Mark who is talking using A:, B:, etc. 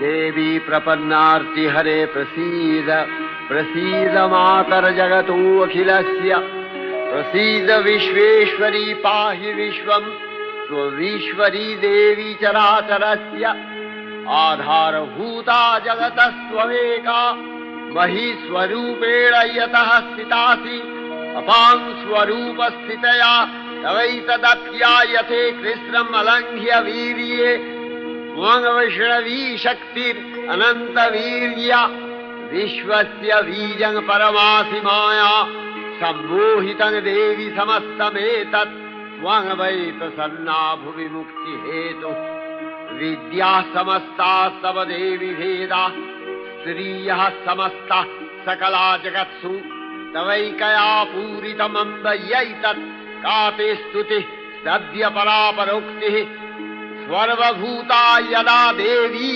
A: देवी प्रपन्नार्तिहरे प्रसीद प्रसीद मातर जगतो अखिलस्य प्रसीद विश्वेश्वरी पाहि विश्वम् स्वविश्वरी देवी चराचरस्य आधारभूता जगतस्त्वमेका महीस्वरूपेण यतः स्थितासि अपां स्वरूपस्थितया तवैतदप्यायते कृष्णम् अलङ्घ्य वीर्ये त्वङ्वैष्णवी शक्तिरनन्तवीर्या विश्वस्य बीजं परमासि माया सम्मोहितं देवि समस्तमेतत् त्वं वै प्रसन्ना भुवि मुक्तिहेतुः विद्याः समस्ताः तव देवि भेदाः स्त्रियः समस्ताः सकला जगत्सु तवैकया पूरितमम्बयैतत् का ते स्तुतिः सद्य परापरोक्तिः सर्वभूता यदा देवी